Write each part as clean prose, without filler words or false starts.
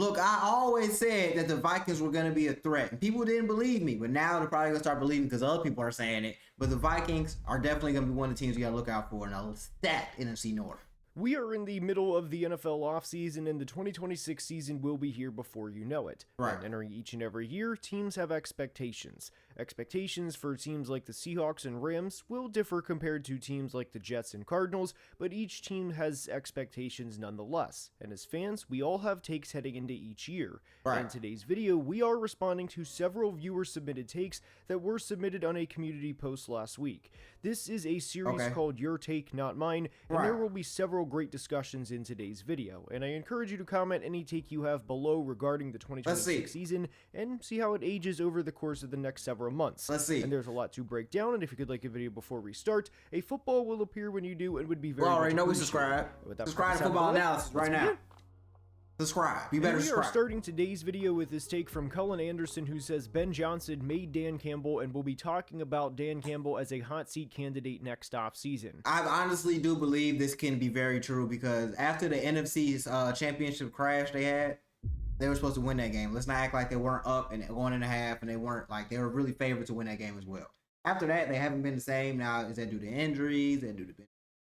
Look, I always said that the Vikings were going to be a threat, and people didn't believe me, but now they're probably going to start believing because other people are saying it. But the Vikings are definitely going to be one of the teams you got to look out for in a stacked NFC North. We are in the middle of the NFL offseason, and the 2026 season will be here before you know it. Right. And entering each and every year, teams have expectations. Expectations for teams like the Seahawks and Rams will differ compared to teams like the Jets and Cardinals, but each team has expectations nonetheless. And as fans, we all have takes heading into each year. Right. In today's video, we are responding to several viewer-submitted takes that were submitted on a community post last week. This is a series called Your Take, Not Mine, and there will be several great discussions in today's video, and I encourage you to comment any take you have below regarding the 2026 season and see how it ages over the course of the next several months. Let's see. And there's a lot to break down, and if you could like a video before we start, a football will appear when you do and would be very well, already know we subscribe. Subscribe to Football Analysis right now. Subscribe. You better subscribe. We are starting today's video with this take from Cullen Anderson, who says Ben Johnson made Dan Campbell, and we'll be talking about Dan Campbell as a hot seat candidate next offseason. I honestly do believe this can be very true because after the NFC's championship crash they were supposed to win that game. Let's not act like they weren't up and going in a half, and they weren't like they were really favored to win that game as well. After that, they haven't been the same. Now, is that due to injuries? Is that due to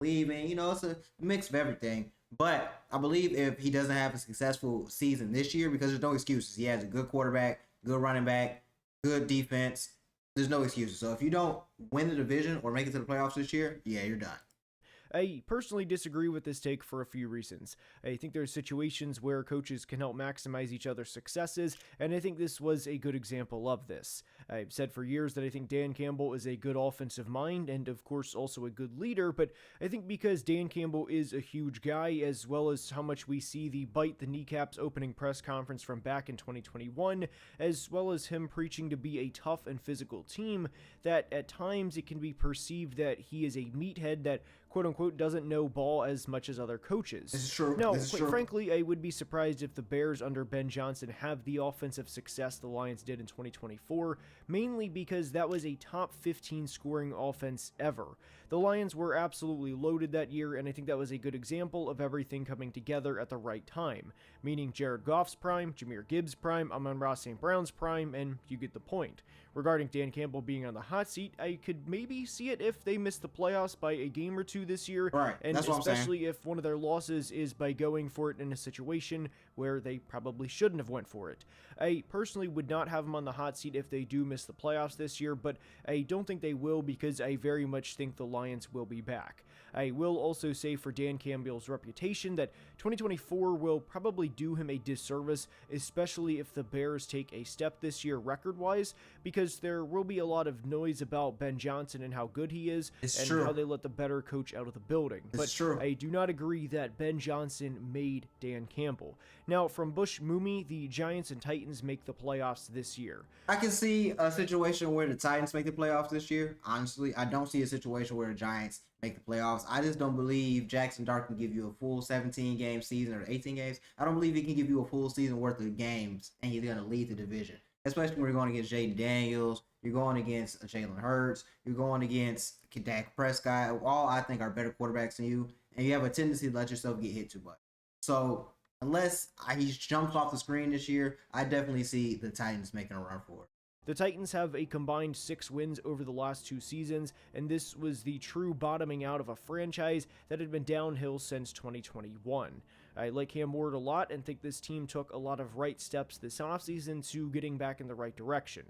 leaving? You know, it's a mix of everything. But I believe if he doesn't have a successful season this year, because there's no excuses. He has a good quarterback, good running back, good defense. There's no excuses. So if you don't win the division or make it to the playoffs this year, yeah, you're done. I personally disagree with this take for a few reasons. I think there's situations where coaches can help maximize each other's successes, and I think this was a good example of this. I've said for years that I think Dan Campbell is a good offensive mind and, of course, also a good leader, but I think because Dan Campbell is a huge guy, as well as how much we see the bite the kneecaps opening press conference from back in 2021, as well as him preaching to be a tough and physical team, that at times it can be perceived that he is a meathead that quote-unquote doesn't know ball as much as other coaches. This is true. Now, quite frankly, I would be surprised if the Bears under Ben Johnson have the offensive success the Lions did in 2024, mainly because that was a top 15 scoring offense ever. The Lions were absolutely loaded that year, and I think that was a good example of everything coming together at the right time, meaning Jared Goff's prime, Jahmyr Gibbs' prime, Amon-Ra St. Brown's prime, and you get the point. Regarding Dan Campbell being on the hot seat, I could maybe see it if they miss the playoffs by a game or two this year, right. And that's especially if one of their losses is by going for it in a situation where they probably shouldn't have went for it. I personally would not have them on the hot seat if they do miss the playoffs this year, but I don't think they will because I very much think the Lions will be back. I will also say for Dan Campbell's reputation that 2024 will probably do him a disservice, especially if the Bears take a step this year record-wise, because there will be a lot of noise about Ben Johnson and how good he is, how they let the better coach out of the building. But I do not agree that Ben Johnson made Dan Campbell. Now, from Bush Moomy, the Giants and Titans make the playoffs this year. I can see a situation where the Titans make the playoffs this year. Honestly, I don't see a situation where the Giants make the playoffs. I just don't believe Jackson Dart can give you a full 17-game season or 18 games. I don't believe he can give you a full season worth of games, and he's going to lead the division. Especially when you're going against Jaden Daniels, you're going against Jalen Hurts, you're going against Dak Prescott. All I think are better quarterbacks than you, and you have a tendency to let yourself get hit too much. So unless he jumps off the screen this year, I definitely see the Titans making a run for it. The Titans have a combined 6 wins over the last 2 seasons, and this was the true bottoming out of a franchise that had been downhill since 2021. I like Cam Ward a lot and think this team took a lot of right steps this offseason to getting back in the right direction.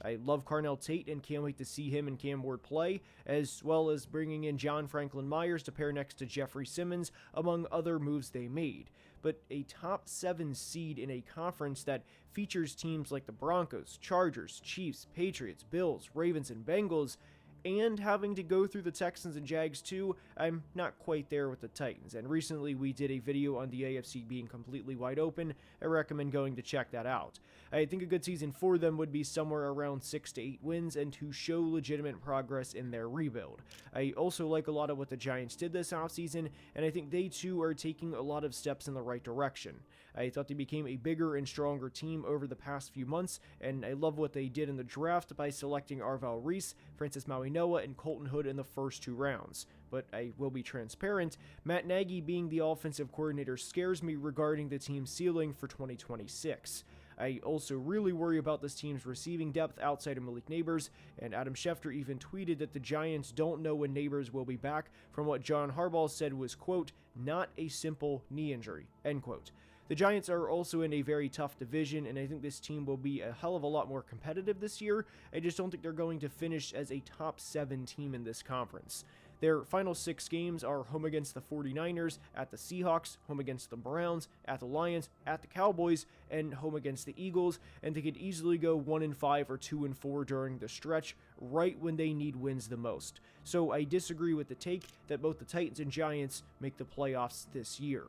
I love Carnell Tate and can't wait to see him and Cam Ward play, as well as bringing in John Franklin Myers to pair next to Jeffrey Simmons, among other moves they made. But a top 7 seed in a conference that features teams like the Broncos, Chargers, Chiefs, Patriots, Bills, Ravens, and Bengals, and having to go through the Texans and Jags too, I'm not quite there with the Titans. And recently we did a video on the AFC being completely wide open. I recommend going to check that out. I think a good season for them would be somewhere around 6 to 8 wins and to show legitimate progress in their rebuild. I also like a lot of what the Giants did this offseason, and I think they too are taking a lot of steps in the right direction. I thought they became a bigger and stronger team over the past few months, and I love what they did in the draft by selecting Arvell Reese, Francis Maui Noah, and Colton Hood in the first 2 rounds. but I will be transparent. Matt Nagy being the offensive coordinator scares me regarding the team's ceiling for 2026. I also really worry about this team's receiving depth outside of Malik Nabers, and Adam Schefter even tweeted that the Giants don't know when Nabers will be back from what John Harbaugh said was, quote, not a simple knee injury, end quote. The Giants are also in a very tough division, and I think this team will be a hell of a lot more competitive this year. I just don't think they're going to finish as a top 7 team in this conference. Their final 6 games are home against the 49ers, at the Seahawks, home against the Browns, at the Lions, at the Cowboys, and home against the Eagles, and they could easily go 1-5 or 2-4 during the stretch, right when they need wins the most. So I disagree with the take that both the Titans and Giants make the playoffs this year.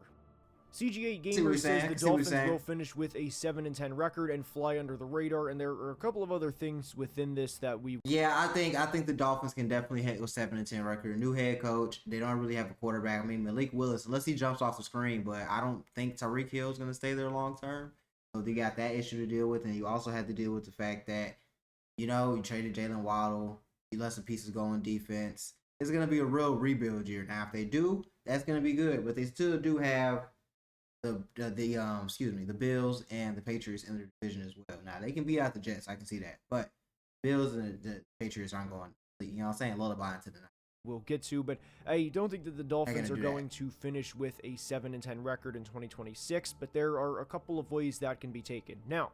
CG8 Gamer says the Dolphins will finish with a 7-10 record and fly under the radar, and there are a couple of other things within this that we... Yeah, I think the Dolphins can definitely hit with 7-10 record. A new head coach. They don't really have a quarterback. I mean, Malik Willis, unless he jumps off the screen, but I don't think Tyreek Hill is going to stay there long term. So they got that issue to deal with, and you also had to deal with the fact that, you traded Jalen Waddle. You let some pieces go on defense. It's going to be a real rebuild year. Now, if they do, that's going to be good, but they still do have the Bills and the Patriots in the division as well. Now they can beat out the Jets, I can see that, but Bills and the Patriots aren't going. You know what I'm saying? Lullaby into the night. We'll get to, but I don't think that the Dolphins are going to finish with a 7-10 record in 2026, but there are a couple of ways that can be taken. Now,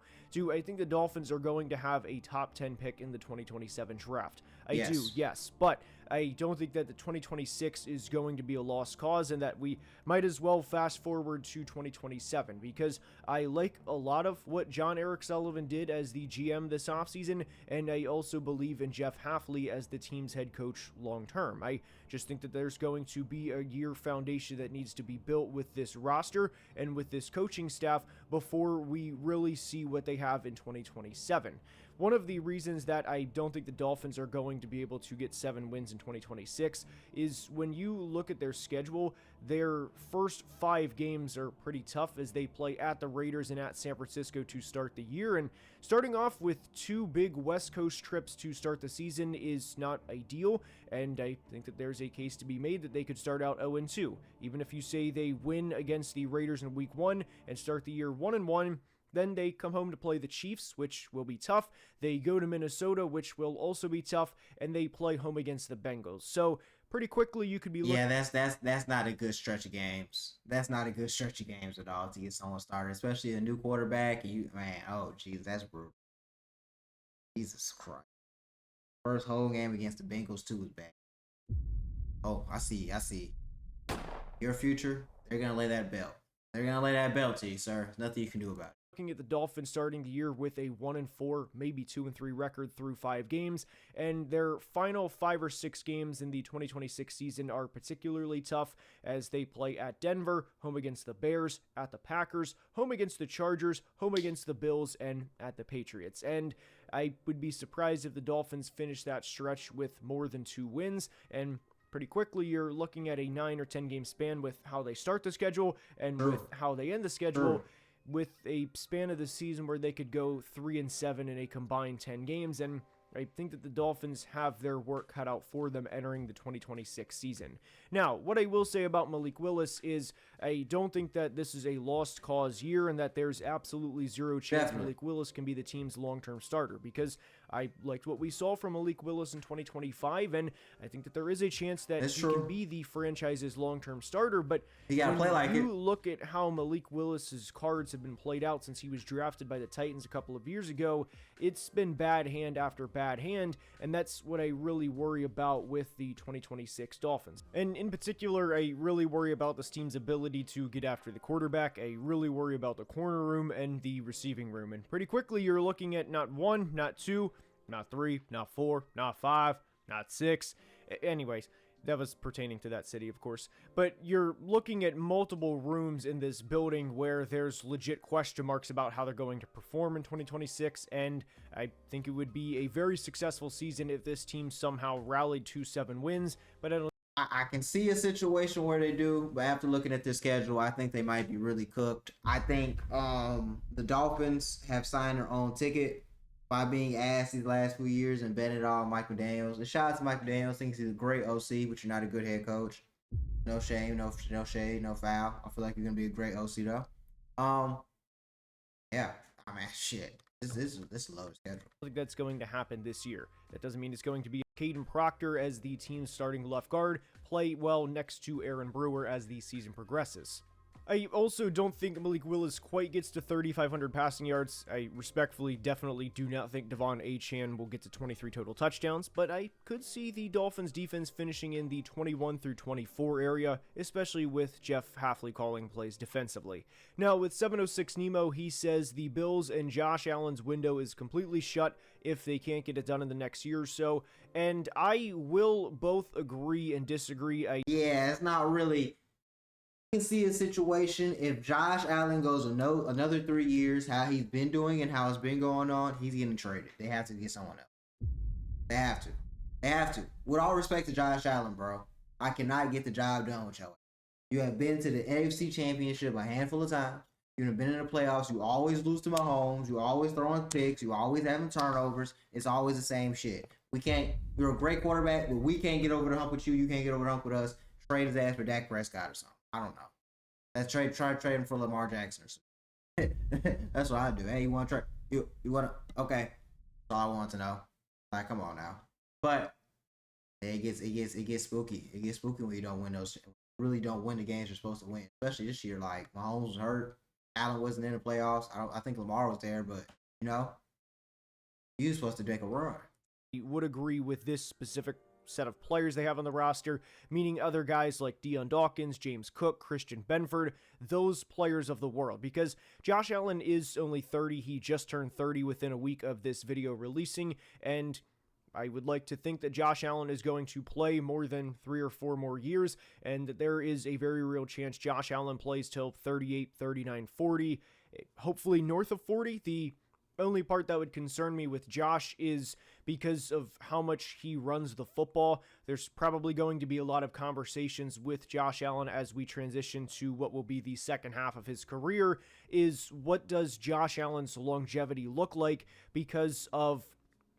I think the Dolphins are going to have a top 10 pick in the 2027 draft. I do, yes, but I don't think that the 2026 is going to be a lost cause, and that we might as well fast forward to 2027, because I like a lot of what John Eric Sullivan did as the GM this offseason, and I also believe in Jeff Hafley as the team's head coach long term. I just think that there's going to be a year foundation that needs to be built with this roster and with this coaching staff before we really see what they have in 2027. One of the reasons that I don't think the Dolphins are going to be able to get 7 wins in 2026 is when you look at their schedule, their first 5 games are pretty tough as they play at the Raiders and at San Francisco to start the year. And starting off with 2 big West Coast trips to start the season is not ideal. And I think that there's a case to be made that they could start out 0-2. Even if you say they win against the Raiders in week 1 and start the year 1-1, then they come home to play the Chiefs, which will be tough. They go to Minnesota, which will also be tough, and they play home against the Bengals. So pretty quickly you could be looking... Yeah, that's not a good stretch of games. That's not a good stretch of games at all to get someone started, especially a new quarterback. Oh jeez, that's brutal. Jesus Christ. First whole game against the Bengals too was bad. Oh, I see. Your future, they're gonna lay that belt. They're gonna lay that belt to you, sir. There's nothing you can do about it. Looking at the Dolphins starting the year with a 1-4, maybe 2-3 record through 5 games, and their final 5 or 6 games in the 2026 season are particularly tough as they play at Denver, home against the Bears, at the Packers, home against the Chargers, home against the Bills, and at the Patriots. And I would be surprised if the Dolphins finish that stretch with more than 2 wins, and pretty quickly you're looking at a 9 or 10 game span with how they start the schedule and with how they end the schedule, with a span of the season where they could go 3-7 in a combined 10 games. And I think that the Dolphins have their work cut out for them entering the 2026 season. Now, what I will say about Malik Willis is I don't think that this is a lost cause year and that there's absolutely zero chance Malik Willis can be the team's long-term starter, because I liked what we saw from Malik Willis in 2025, and I think that there is a chance that he can be the franchise's long-term starter, but you gotta play like you look at how Malik Willis's cards have been played out since he was drafted by the Titans a couple of years ago, it's been bad hand after bad hand, and that's what I really worry about with the 2026 Dolphins. And in particular, I really worry about this team's ability to get after the quarterback. I really worry about the corner room and the receiving room, and pretty quickly you're looking at not 1, not 2, not 3, not 4, not 5, not 6. Anyways, that was pertaining to that city, of course. But you're looking at multiple rooms in this building where there's legit question marks about how they're going to perform in 2026, and I think it would be a very successful season if this team somehow rallied to 7 wins, but I can see a situation where they do, but after looking at their schedule, I think they might be really cooked. I think the Dolphins have signed their own ticket. by being asked these last few years and betting it all on Mike McDaniels. And shout out to Mike McDaniels. Thinks he's a great OC, but you're not a good head coach. No shame, no shade, no foul. I feel like you're gonna be a great OC though. Yeah. I mean, shit. This is a loaded schedule. I think that's going to happen this year. That doesn't mean it's going to be Caden Proctor as the team's starting left guard play well next to Aaron Brewer as the season progresses. I also don't think Malik Willis quite gets to 3,500 passing yards. I respectfully definitely do not think Devon Achane will get to 23 total touchdowns, but I could see the Dolphins defense finishing in the 21 through 24 area, especially with Jeff Hafley calling plays defensively. Now, with 706 Nemo, he says the Bills and Josh Allen's window is completely shut if they can't get it done in the next year or so, and I will both agree and disagree. Yeah, it's not really... can see a situation if Josh Allen goes another 3 years, how he's been doing and how it's been going on, he's getting traded. They have to get someone else. They have to. They have to. With all respect to Josh Allen, bro, I cannot get the job done with y'all. You have been to the AFC Championship a handful of times. You've been in the playoffs. You always lose to Mahomes. You always throwing picks. You always having turnovers. It's always the same shit. You're a great quarterback, but we can't get over the hump with you. You can't get over the hump with us. Trade his ass for Dak Prescott or something. I don't know. Let's try to trade him for Lamar Jackson or something. That's what I do. Hey, you want to trade? You want to? Okay. That's all I want to know. Like, come on now. But it gets spooky. It gets spooky when you don't win those. Really don't win the games you're supposed to win. Especially this year. Like Mahomes was hurt. Allen wasn't in the playoffs. I think Lamar was there, but you were supposed to make a run. Would agree with this specific set of players they have on the roster, meaning other guys like Deion Dawkins, James Cook, Christian Benford, those players of the world. Because Josh Allen is only 30. He just turned 30 within a week of this video releasing, and I would like to think that Josh Allen is going to play more than 3 or 4 more years, and that there is a very real chance Josh Allen plays till 38, 39, 40, hopefully north of 40. The only part that would concern me with Josh is because of how much he runs the football. There's probably going to be a lot of conversations with Josh Allen as we transition to what will be the second half of his career, is what does Josh Allen's longevity look like because of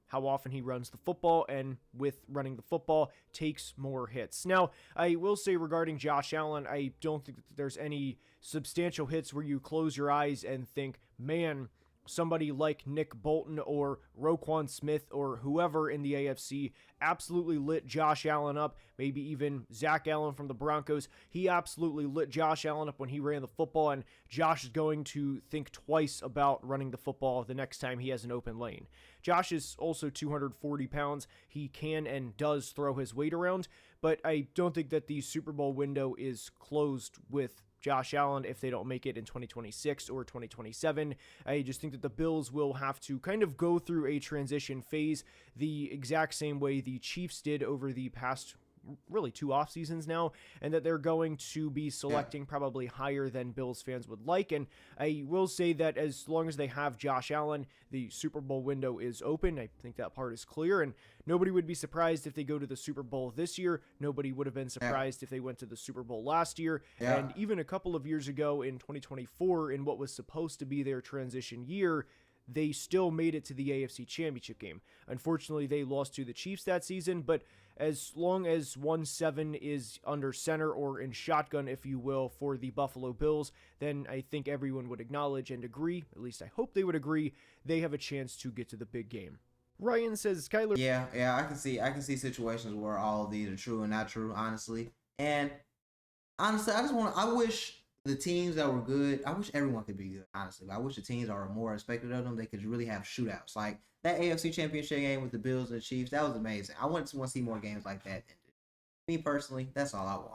how often he runs the football, and with running the football takes more hits. Now, I will say regarding Josh Allen, I don't think that there's any substantial hits where you close your eyes and think, man, somebody like Nick Bolton or Roquan Smith or whoever in the AFC absolutely lit Josh Allen up. Maybe even Zach Allen from the Broncos. He absolutely lit Josh Allen up when he ran the football, and Josh is going to think twice about running the football the next time he has an open lane. Josh is also 240 pounds. He can and does throw his weight around, but I don't think that the Super Bowl window is closed with Josh Allen if they don't make it in 2026 or 2027. I just think that the Bills will have to kind of go through a transition phase the exact same way the Chiefs did over the past really 2 off seasons now, and that they're going to be selecting probably higher than Bills fans would like. And I will say that as long as they have Josh Allen, the Super Bowl window is open. I think that part is clear, and nobody would be surprised if they go to the Super Bowl this year. Nobody would have been surprised if they went to the Super Bowl last year. And even a couple of years ago in 2024, in what was supposed to be their transition year, they still made it to the AFC Championship game. Unfortunately, they lost to the Chiefs that season, but as long as 1-7 is under center or in shotgun, if you will, for the Buffalo Bills, then I think everyone would acknowledge and agree, at least I hope they would agree, they have a chance to get to the big game. Ryan says Kyler. Yeah, I can see situations where all of these are true and not true, honestly. And honestly, I wish the teams that were good, I wish everyone could be good, honestly. But I wish the teams that were more respected of them, they could really have shootouts. Like that AFC Championship game with the Bills and the Chiefs, that was amazing. I want to see more games like that. Me personally, that's all I want.